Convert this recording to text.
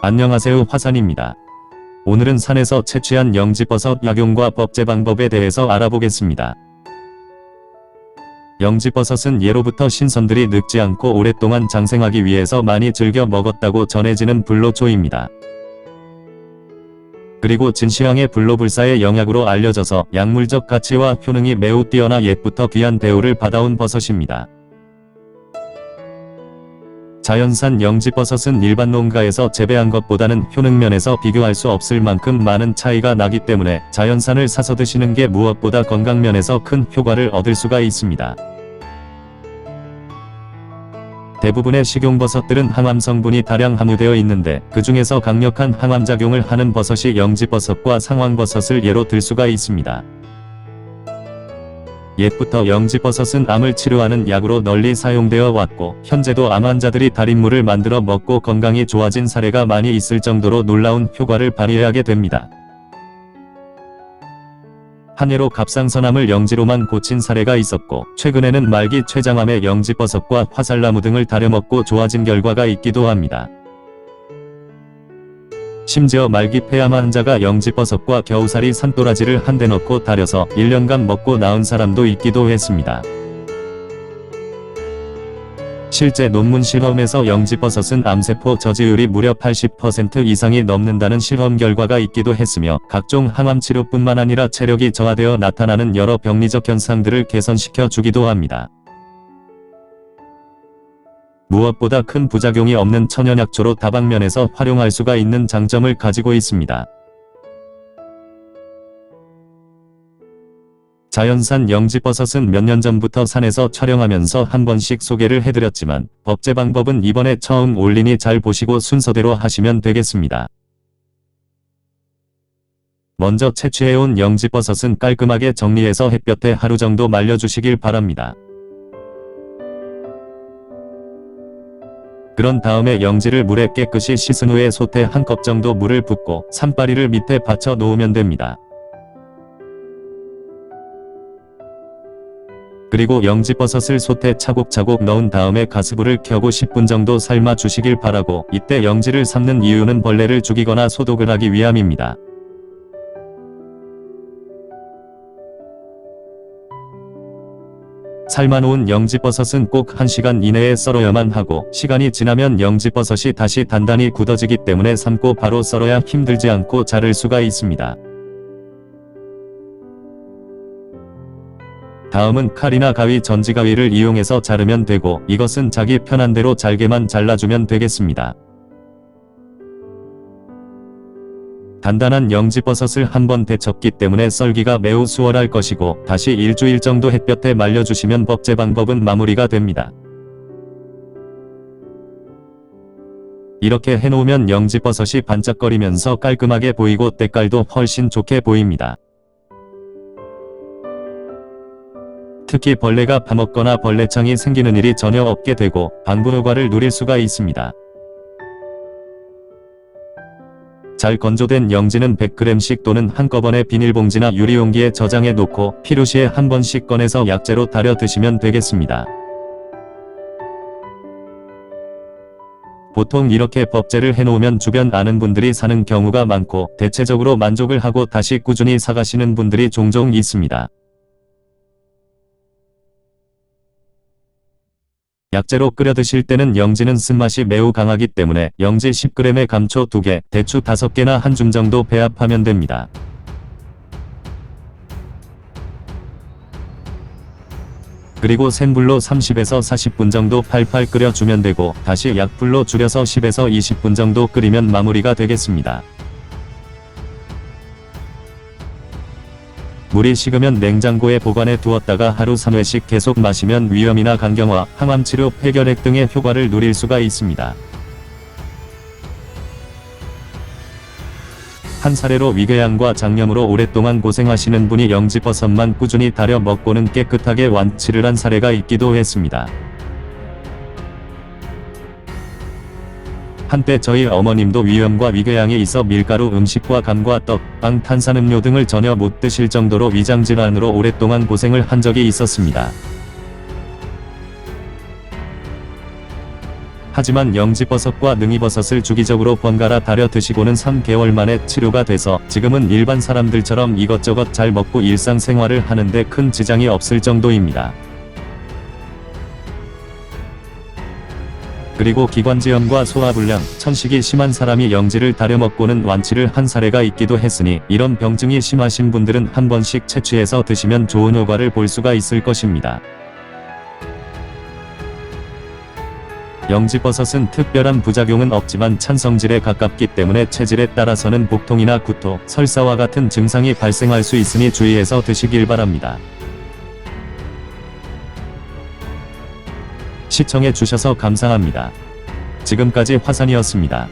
안녕하세요, 화산입니다. 오늘은 산에서 채취한 영지버섯 약용과 법제 방법에 대해서 알아보겠습니다. 영지버섯은 예로부터 신선들이 늙지 않고 오랫동안 장생하기 위해서 많이 즐겨 먹었다고 전해지는 불로초입니다. 그리고 진시황의 불로불사의 영약으로 알려져서 약물적 가치와 효능이 매우 뛰어나 옛부터 귀한 대우를 받아온 버섯입니다. 자연산 영지버섯은 일반 농가에서 재배한 것보다는 효능면에서 비교할 수 없을 만큼 많은 차이가 나기 때문에 자연산을 사서 드시는 게 무엇보다 건강면에서 큰 효과를 얻을 수가 있습니다. 대부분의 식용버섯들은 항암 성분이 다량 함유되어 있는데 그 중에서 강력한 항암작용을 하는 버섯이 영지버섯과 상황버섯을 예로 들 수가 있습니다. 옛부터 영지버섯은 암을 치료하는 약으로 널리 사용되어 왔고 현재도 암 환자들이 달인물을 만들어 먹고 건강이 좋아진 사례가 많이 있을 정도로 놀라운 효과를 발휘하게 됩니다. 한 예로 갑상선암을 영지로만 고친 사례가 있었고 최근에는 말기 췌장암에 영지버섯과 화살나무 등을 다려 먹고 좋아진 결과가 있기도 합니다. 심지어 말기 폐암 환자가 영지버섯과 겨우살이 산도라지를 한 대 넣고 달여서 1년간 먹고 나은 사람도 있기도 했습니다. 실제 논문 실험에서 영지버섯은 암세포 저지율이 무려 80% 이상이 넘는다는 실험 결과가 있기도 했으며 각종 항암치료뿐만 아니라 체력이 저하되어 나타나는 여러 병리적 현상들을 개선시켜 주기도 합니다. 무엇보다 큰 부작용이 없는 천연약초로 다방면에서 활용할 수가 있는 장점을 가지고 있습니다. 자연산 영지버섯은 몇 년 전부터 산에서 촬영하면서 한 번씩 소개를 해드렸지만 법제 방법은 이번에 처음 올리니 잘 보시고 순서대로 하시면 되겠습니다. 먼저 채취해온 영지버섯은 깔끔하게 정리해서 햇볕에 하루 정도 말려주시길 바랍니다. 그런 다음에 영지를 물에 깨끗이 씻은 후에 솥에 한 컵 정도 물을 붓고 산바리를 밑에 받쳐 놓으면 됩니다. 그리고 영지버섯을 솥에 차곡차곡 넣은 다음에 가스불을 켜고 10분 정도 삶아 주시길 바라고 이때 영지를 삶는 이유는 벌레를 죽이거나 소독을 하기 위함입니다. 삶아놓은 영지버섯은 꼭 1시간 이내에 썰어야만 하고 시간이 지나면 영지버섯이 다시 단단히 굳어지기 때문에 삶고 바로 썰어야 힘들지 않고 자를 수가 있습니다. 다음은 칼이나 가위, 전지가위를 이용해서 자르면 되고 이것은 자기 편한 대로 잘게만 잘라주면 되겠습니다. 단단한 영지버섯을 한번 데쳤기 때문에 썰기가 매우 수월할 것이고 다시 일주일 정도 햇볕에 말려주시면 법제 방법은 마무리가 됩니다. 이렇게 해놓으면 영지버섯이 반짝거리면서 깔끔하게 보이고 때깔도 훨씬 좋게 보입니다. 특히 벌레가 파먹거나 벌레창이 생기는 일이 전혀 없게 되고 방부 효과를 누릴 수가 있습니다. 잘 건조된 영지는 100g씩 또는 한꺼번에 비닐봉지나 유리용기에 저장해 놓고 필요시에 한 번씩 꺼내서 약재로 달여 드시면 되겠습니다. 보통 이렇게 법제를 해놓으면 주변 아는 분들이 사는 경우가 많고 대체적으로 만족을 하고 다시 꾸준히 사가시는 분들이 종종 있습니다. 약재로 끓여 드실 때는 영지는 쓴맛이 매우 강하기 때문에 영지 10g에 감초 2개, 대추 5개나 한 줌 정도 배합하면 됩니다. 그리고 센 불로 30에서 40분 정도 팔팔 끓여주면 되고 다시 약불로 줄여서 10에서 20분 정도 끓이면 마무리가 되겠습니다. 물이 식으면 냉장고에 보관해 두었다가 하루 3회씩 계속 마시면 위염이나 간경화, 항암치료, 폐결핵 등의 효과를 누릴 수가 있습니다. 한 사례로 위궤양과 장염으로 오랫동안 고생하시는 분이 영지버섯만 꾸준히 달여 먹고는 깨끗하게 완치를 한 사례가 있기도 했습니다. 한때 저희 어머님도 위염과 위궤양이 있어 밀가루 음식과 감과 떡, 빵, 탄산음료 등을 전혀 못 드실 정도로 위장질환으로 오랫동안 고생을 한 적이 있었습니다. 하지만 영지버섯과 능이버섯을 주기적으로 번갈아 달여 드시고는 3개월 만에 치료가 돼서 지금은 일반 사람들처럼 이것저것 잘 먹고 일상생활을 하는데 큰 지장이 없을 정도입니다. 그리고 기관지염과 소화불량, 천식이 심한 사람이 영지를 달여 먹고는 완치를 한 사례가 있기도 했으니 이런 병증이 심하신 분들은 한 번씩 채취해서 드시면 좋은 효과를 볼 수가 있을 것입니다. 영지버섯은 특별한 부작용은 없지만 찬성질에 가깝기 때문에 체질에 따라서는 복통이나 구토, 설사와 같은 증상이 발생할 수 있으니 주의해서 드시길 바랍니다. 시청해 주셔서 감사합니다. 지금까지 화산이었습니다.